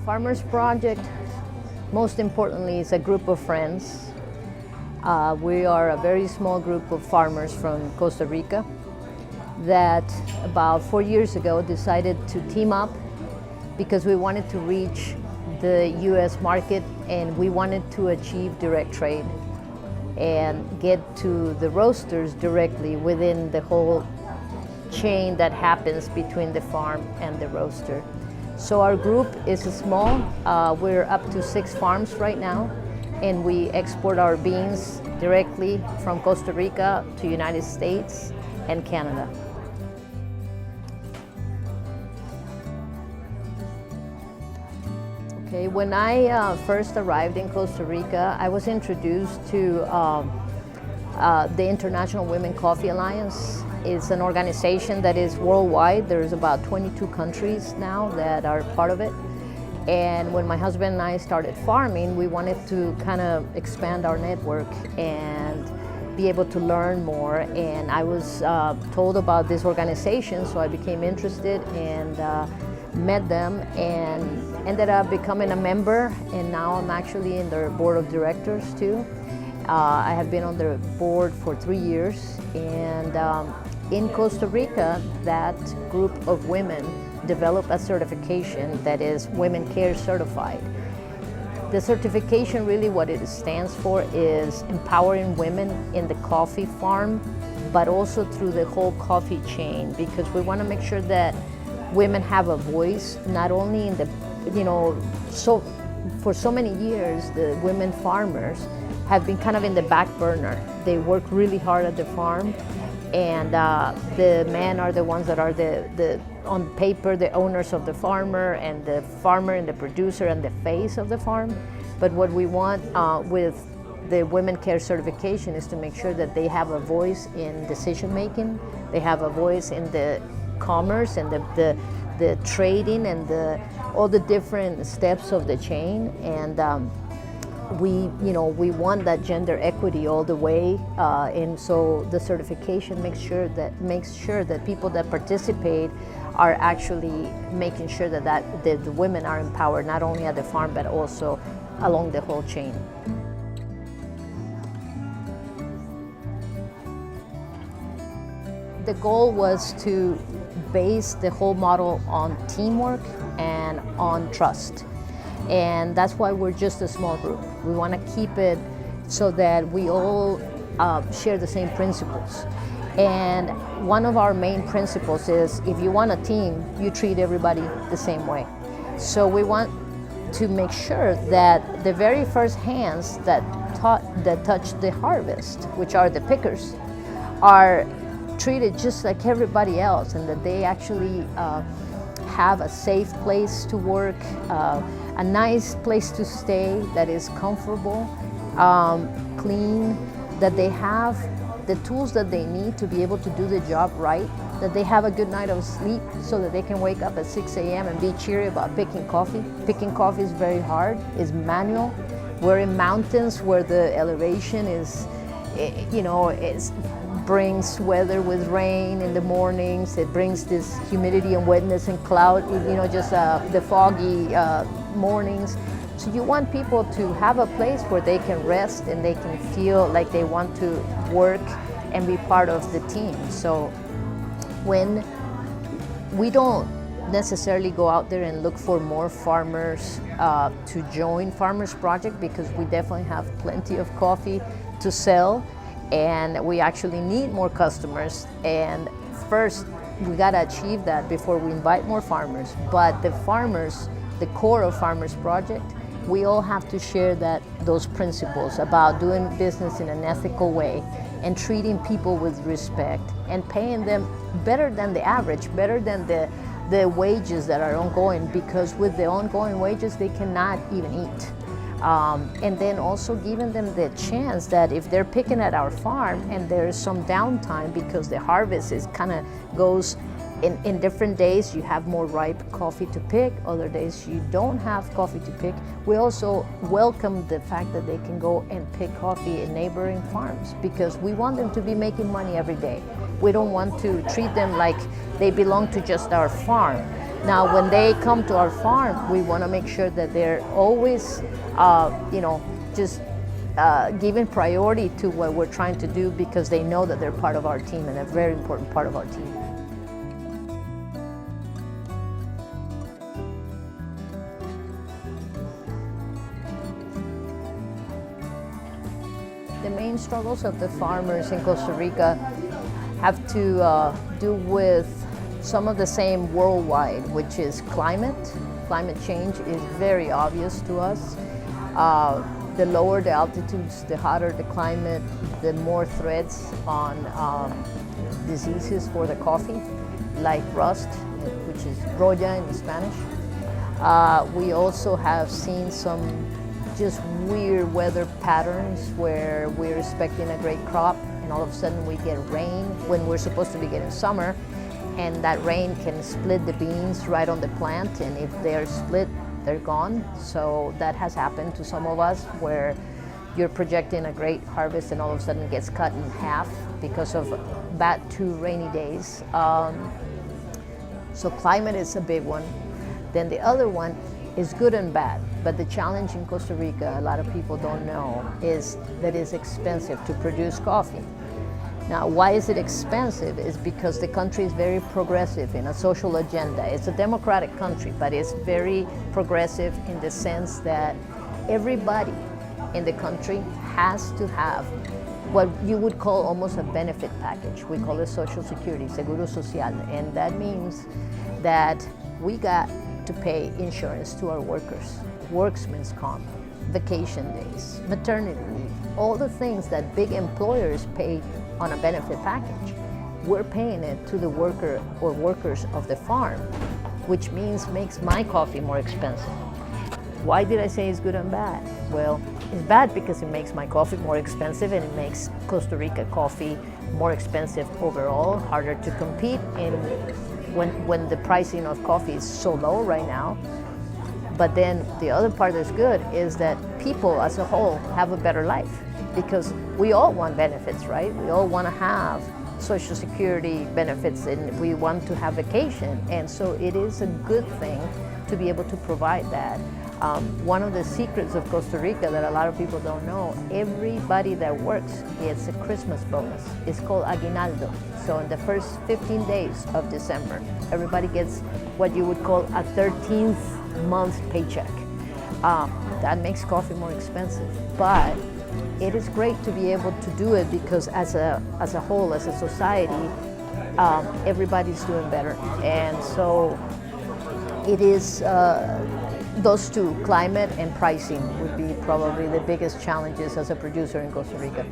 Farmers Project, most importantly, is a group of friends. We are a very small group of farmers from Costa Rica that about 4 years ago decided to team up because we wanted to reach the US market and we wanted to achieve direct trade and get to the roasters directly within the whole chain that happens between the farm and the roaster. So our group is small. We're up to 6 farms right now, and we export our beans directly from Costa Rica to United States and Canada. Okay, when I first arrived in Costa Rica, I was introduced to the International Women Coffee Alliance. It's an organization that is worldwide. There's about 22 countries now that are part of it. And when my husband and I started farming, we wanted to kind of expand our network and be able to learn more. And I was told about this organization, so I became interested and met them and ended up becoming a member. And now I'm actually in their board of directors too. I have been on the board for 3 years, and in Costa Rica, that group of women developed a certification that is Women Care Certified. The certification, really what it stands for is empowering women in the coffee farm, but also through the whole coffee chain, because we want to make sure that women have a voice, not only in the, so for so many years, the women farmers have been kind of in the back burner. They work really hard at the farm, and the men are the ones that are on paper, the owners of the farmer, and the farmer and the producer and the face of the farm. But what we want with the Women Care certification is to make sure that they have a voice in decision making, they have a voice in the commerce and the trading and all the different steps of the chain. And we want that gender equity all the way, and so the certification makes sure that people that participate are actually making sure that the women are empowered, not only at the farm but also along the whole chain. The goal was to base the whole model on teamwork and on trust. And that's why we're just a small group. We want to keep it so that we all share the same principles. And one of our main principles is, if you want a team, you treat everybody the same way. So we want to make sure that the very first hands that touch the harvest, which are the pickers, are treated just like everybody else, and that they actually have a safe place to work, a nice place to stay that is comfortable, clean, that they have the tools that they need to be able to do the job right, that they have a good night of sleep so that they can wake up at 6 a.m. and be cheery about picking coffee. Picking coffee is very hard, it's manual. We're in mountains where the elevation is, it brings weather with rain in the mornings, it brings this humidity and wetness and cloud, just the foggy mornings. So you want people to have a place where they can rest and they can feel like they want to work and be part of the team. So when we don't necessarily go out there and look for more farmers to join Farmers Project, because we definitely have plenty of coffee to sell and we actually need more customers. And first, we gotta achieve that before we invite more farmers. But the farmers, the core of Farmers Project, we all have to share those principles about doing business in an ethical way and treating people with respect and paying them better than the average, better than the wages that are ongoing, because with the ongoing wages, they cannot even eat. And then also giving them the chance that if they're picking at our farm and there's some downtime because the harvest goes in different days, you have more ripe coffee to pick, other days you don't have coffee to pick. We also welcome the fact that they can go and pick coffee in neighboring farms, because we want them to be making money every day. We don't want to treat them like they belong to just our farm. Now, when they come to our farm, we want to make sure that they're always, just giving priority to what we're trying to do, because they know that they're part of our team and a very important part of our team. The main struggles of the farmers in Costa Rica have to do with some of the same worldwide, which is climate. Climate change is very obvious to us. The lower the altitudes, the hotter the climate, the more threats on diseases for the coffee, like rust, which is roya in Spanish. We also have seen some just weird weather patterns where we're expecting a great crop and all of a sudden we get rain when we're supposed to be getting summer, and that rain can split the beans right on the plant, and if they're split, they're gone. So that has happened to some of us, where you're projecting a great harvest and all of a sudden it gets cut in half because of bad 2 rainy days. So climate is a big one. Then the other one is good and bad. But the challenge in Costa Rica, a lot of people don't know, is that it's expensive to produce coffee. Now, why is it expensive? Is because the country is very progressive in a social agenda. It's a democratic country, but it's very progressive in the sense that everybody in the country has to have what you would call almost a benefit package. We call it Social Security, Seguro Social, and that means that we got to pay insurance to our workers, workman's comp, vacation days, maternity leave, all the things that big employers pay on a benefit package. We're paying it to the worker or workers of the farm, which means makes my coffee more expensive. Why did I say it's good and bad? Well, it's bad because it makes my coffee more expensive, and it makes Costa Rica coffee more expensive overall, harder to compete in when the pricing of coffee is so low right now. But then the other part that's good is that people as a whole have a better life, because we all want benefits, right? We all want to have Social Security benefits, and we want to have vacation. And so it is a good thing to be able to provide that. One of the secrets of Costa Rica that a lot of people don't know, everybody that works gets a Christmas bonus. It's called aguinaldo. So in the first 15 days of December, everybody gets what you would call a 13th month paycheck. That makes coffee more expensive, but it is great to be able to do it, because as a whole, as a society, everybody's doing better. And so it is those two, climate and pricing, would be probably the biggest challenges as a producer in Costa Rica.